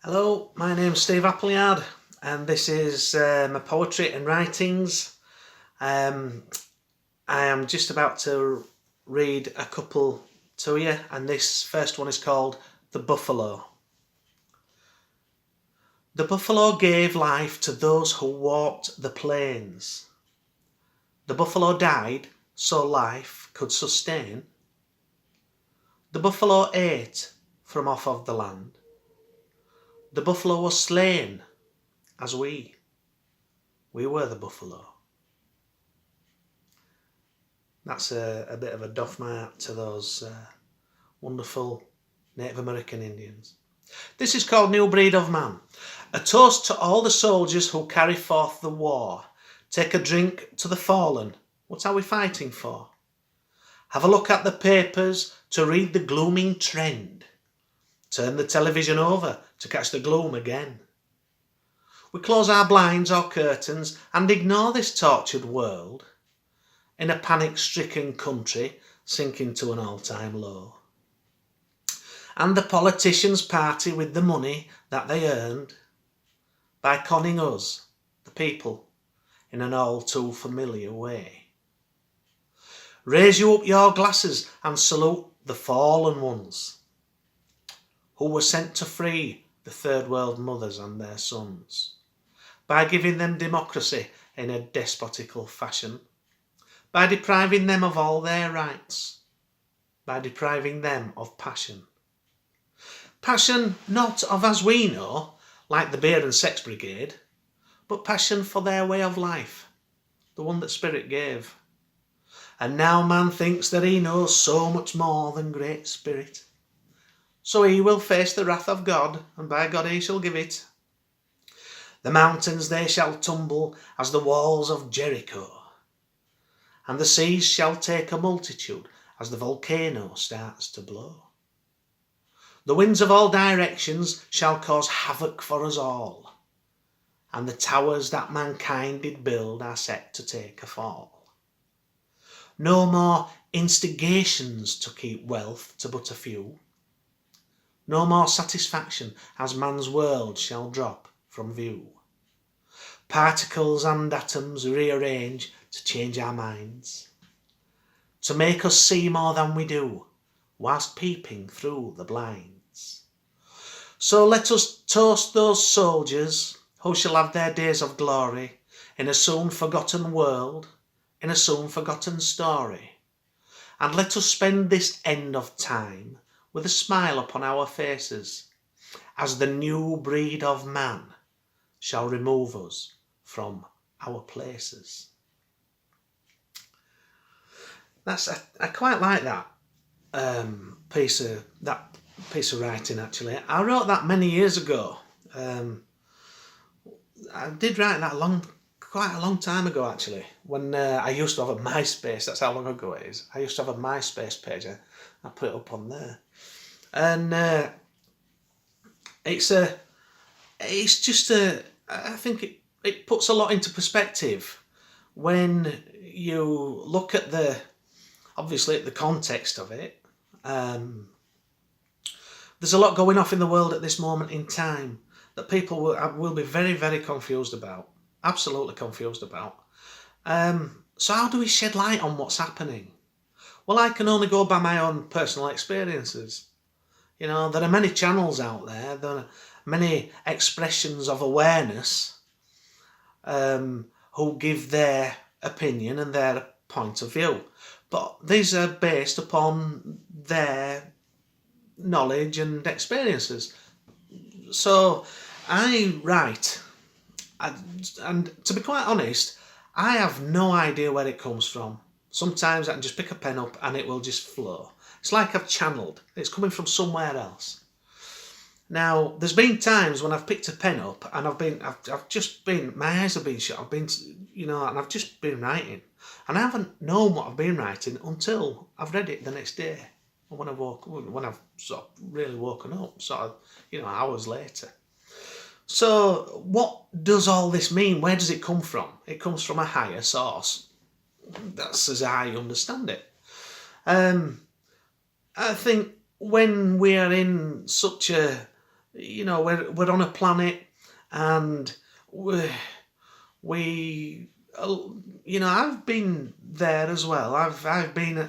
Hello, my name's Steve Appleyard and this is my poetry and writings. I am just about to read a couple to you, and this first one is called The Buffalo. The buffalo gave life to those who walked the plains. The buffalo died so life could sustain. The buffalo ate from off of the land. The buffalo was slain as we were the buffalo. That's a bit of a doff my hat to those wonderful Native American Indians. This is called New Breed of Man. A toast to all the soldiers who carry forth the war. Take a drink to the fallen. What are we fighting for? Have a look at the papers to read the glooming trend. Turn the television over to catch the gloom again. We close our blinds or curtains and ignore this tortured world. In a panic-stricken country sinking to an all-time low. And the politicians party with the money that they earned by conning us, the people, in an all too familiar way. Raise you up your glasses and salute the fallen ones who were sent to free the third world mothers and their sons by giving them democracy in a despotical fashion, by depriving them of all their rights, by depriving them of passion. Passion not of as we know, like the beer and sex brigade, but passion for their way of life, the one that Spirit gave. And now man thinks that he knows so much more than Great Spirit. So he will face the wrath of God, and by God he shall give it. The mountains they shall tumble as the walls of Jericho, and the seas shall take a multitude as the volcano starts to blow. The winds of all directions shall cause havoc for us all, and the towers that mankind did build are set to take a fall. No more instigations to keep wealth to but a few. No more satisfaction as man's world shall drop from view. Particles and atoms rearrange to change our minds, to make us see more than we do, whilst peeping through the blinds. So let us toast those soldiers who shall have their days of glory in a soon forgotten world, in a soon forgotten story. And let us spend this end of time with a smile upon our faces, as the new breed of man shall remove us from our places. I quite like that piece of writing. Actually, I wrote that many years ago. I did write that quite a long time ago, actually, when I used to have a MySpace. That's how long ago it is. I used to have a MySpace page. I put it up on there, and I think it puts a lot into perspective when you look at obviously at the context of it. There's a lot going off in the world at this moment in time that people will be very, very confused about. Absolutely confused about. So how do we shed light on what's happening? Well, I can only go by my own personal experiences. You know, there are many channels out there. There are many expressions of awareness who give their opinion and their point of view. But these are based upon their knowledge and experiences. So I write, and to be quite honest, I have no idea where it comes from. Sometimes I can just pick a pen up and it will just flow. It's like I've channeled. It's coming from somewhere else. Now, there's been times when I've picked a pen up and my eyes have been shut. And I've just been writing, and I haven't known what I've been writing until I've read it the next day, or when I've sort of really woken up, sort of, hours later. So, what does all this mean? Where does it come from? It comes from a higher source. That's as I understand it. I think when we are in such a you know, we're on a planet, and we you know, I've been there as well. I've been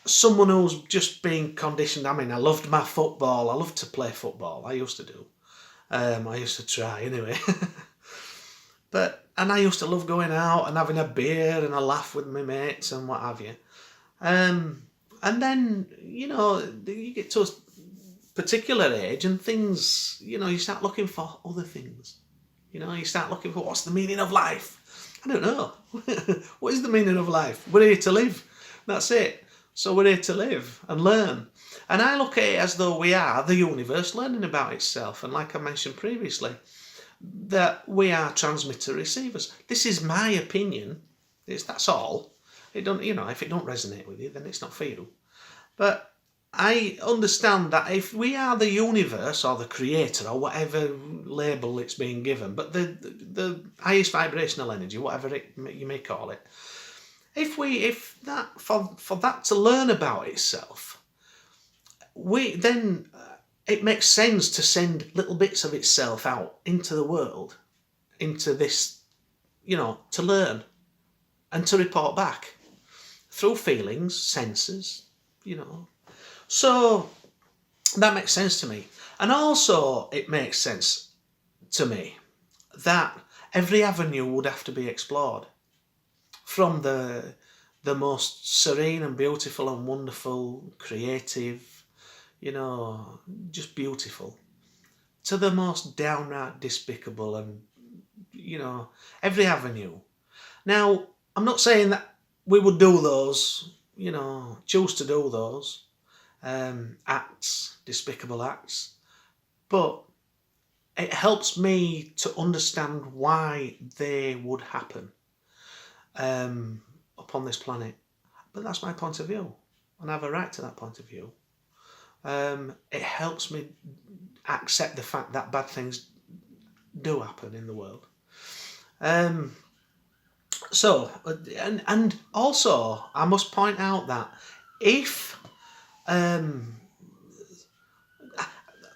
someone who's just been conditioned. I mean, I loved my football. I loved to play football. I used to do. I used to try anyway. And I used to love going out and having a beer and a laugh with my mates and what have you. And then, you know, you get to a particular age and things, you know, you start looking for other things. You know, you start looking for what's the meaning of life. I don't know. What is the meaning of life? We're here to live. That's it. So we're here to live and learn. And I look at it as though we are the universe learning about itself. And like I mentioned previously, that we are transmitter receivers. This is my opinion. That's all. It don't, you know, if it don't resonate with you, then it's not for you. But I understand that if we are the universe or the creator or whatever label it's being given, but the highest vibrational energy, whatever you may call it, if that for that to learn about itself, then it makes sense to send little bits of itself out into the world, into this, you know, to learn and to report back through feelings, senses, you know. So that makes sense to me. And also it makes sense to me that every avenue would have to be explored, from the most serene and beautiful and wonderful, creative, you know, just beautiful, to the most downright despicable, and, you know, every avenue. Now, I'm not saying that we would do those, you know, choose to do those acts, despicable acts, but it helps me to understand why they would happen upon this planet. But that's my point of view, and I have a right to that point of view. It helps me accept the fact that bad things do happen in the world. So, and also I must point out that if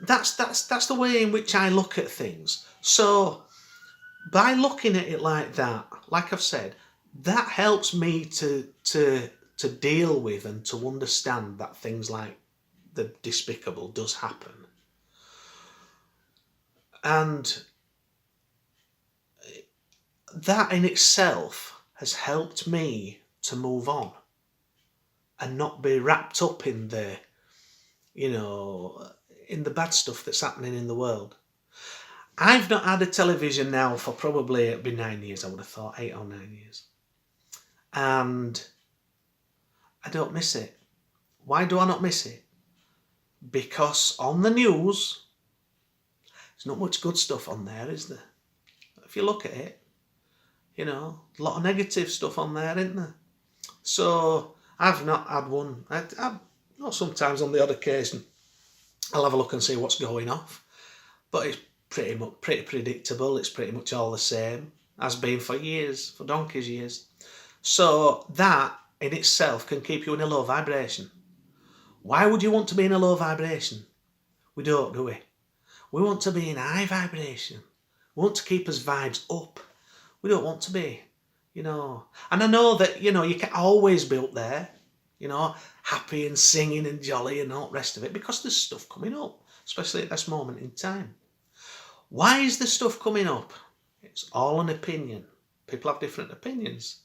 that's the way in which I look at things. So by looking at it like that, like I've said, that helps me to deal with and to understand that things like the despicable does happen. And that in itself has helped me to move on and not be wrapped up in the, you know, in the bad stuff that's happening in the world. I've not had a television now for probably, it'd be 9 years, I would have thought, 8 or 9 years. And I don't miss it. Why do I not miss it? Because on the news, there's not much good stuff on there, is there? If you look at it, you know, a lot of negative stuff on there, isn't there? So I've not had one. I've not, sometimes on the odd occasion, I'll have a look and see what's going off. But it's pretty predictable. It's pretty much all the same. Has been for years, for donkey's years. So that in itself can keep you in a low vibration. Why would you want to be in a low vibration? We don't, do we? We want to be in high vibration. We want to keep us vibes up. We don't want to be, you know. And I know that, you know, you can't always be up there, you know, happy and singing and jolly and all the rest of it, because there's stuff coming up, especially at this moment in time. Why is the stuff coming up? It's all an opinion. People have different opinions.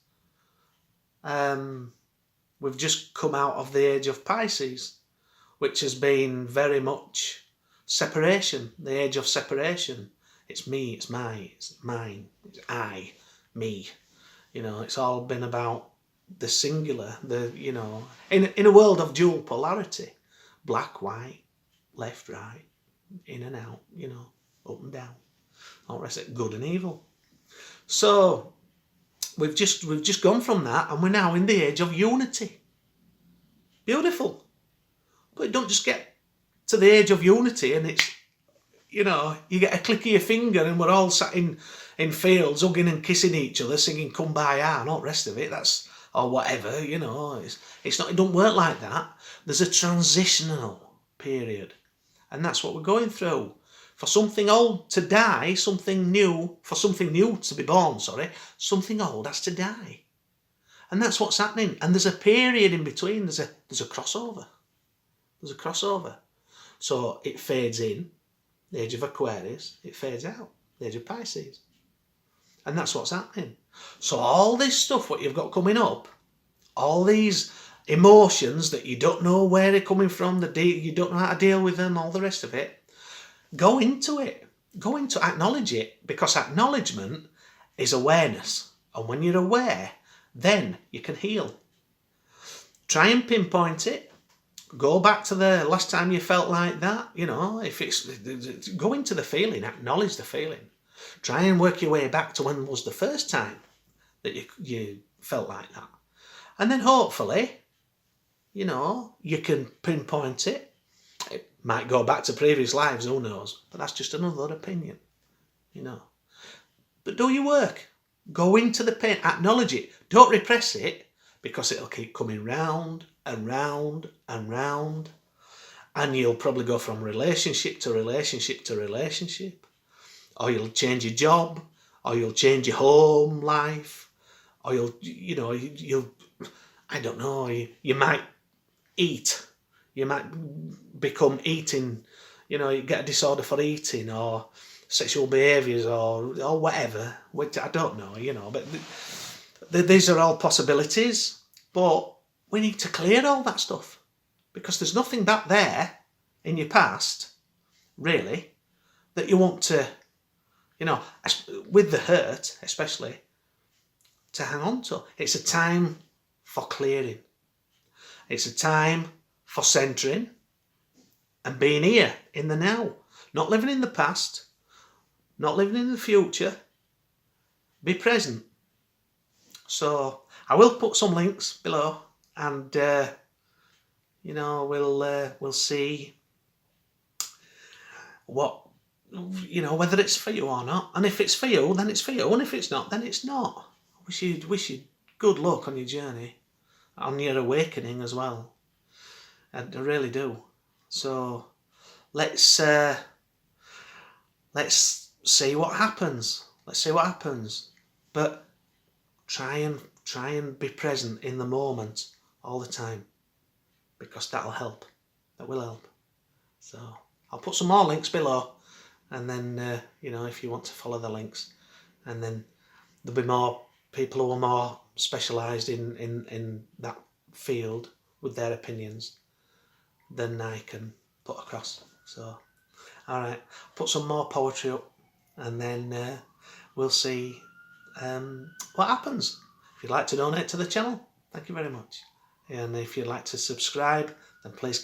We've just come out of the age of Pisces, which has been very much separation, the age of separation. It's me, it's my, it's mine, it's I, me. You know, it's all been about the singular, the, you know, in a world of dual polarity, black, white, left, right, in and out, you know, up and down, all the rest of it, good and evil. So we've just gone from that, and we're now in the age of unity. Beautiful. But don't just get to the age of unity and it's, you know, you get a click of your finger and we're all sat in fields hugging and kissing each other, singing Kumbaya and all the rest of it. That's, or whatever, you know. It's not, it don't work like that. There's a transitional period. And that's what we're going through. For something old to die, something new to be born, something old has to die. And that's what's happening. And there's a period in between, there's a crossover. There's a crossover. So it fades in, the age of Aquarius, it fades out, the age of Pisces. And that's what's happening. So all this stuff, what you've got coming up, all these emotions that you don't know where they're coming from, you don't know how to deal with them, all the rest of it, go into it. Go into acknowledge it, because acknowledgement is awareness. And when you're aware, then you can heal. Try and pinpoint it. Go back to the last time you felt like that. You know, go into the feeling, acknowledge the feeling. Try and work your way back to when was the first time that you felt like that. And then hopefully, you know, you can pinpoint it. It might go back to previous lives, who knows? But that's just another opinion, you know. But do your work. Go into the pain, acknowledge it. Don't repress it, because it'll keep coming round and round and round. And you'll probably go from relationship to relationship to relationship. Or you'll change your job, or you'll change your home life, or you'll I don't know, you might eat. You might become eating, you know, you get a disorder for eating, or sexual behaviours, or whatever, which I don't know, you know, but these are all possibilities. But we need to clear all that stuff, because there's nothing back there in your past, really, that you want to, you know, with the hurt especially, to hang on to. It's a time for clearing. It's a time for centering and being here in the now. Not living in the past, not living in the future. Be present. So I will put some links below, and you know, we'll see what, you know, whether it's for you or not. And if it's for you, then it's for you. And if it's not, then it's not. Wish you good luck on your journey, on your awakening as well. I really do. So let's see what happens. Let's see what happens. But try and be present in the moment all the time, because that'll help. That will help. So I'll put some more links below, and then you know, if you want to follow the links, and then there'll be more people who are more specialised in that field with their opinions than I can put across. So alright, put some more poetry up, and then we'll see what happens. If you'd like to donate to the channel, thank you very much. And if you'd like to subscribe, then please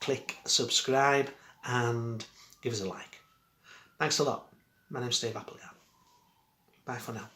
click subscribe and give us a like. Thanks a lot. My name's Steve Appleyard. Bye for now.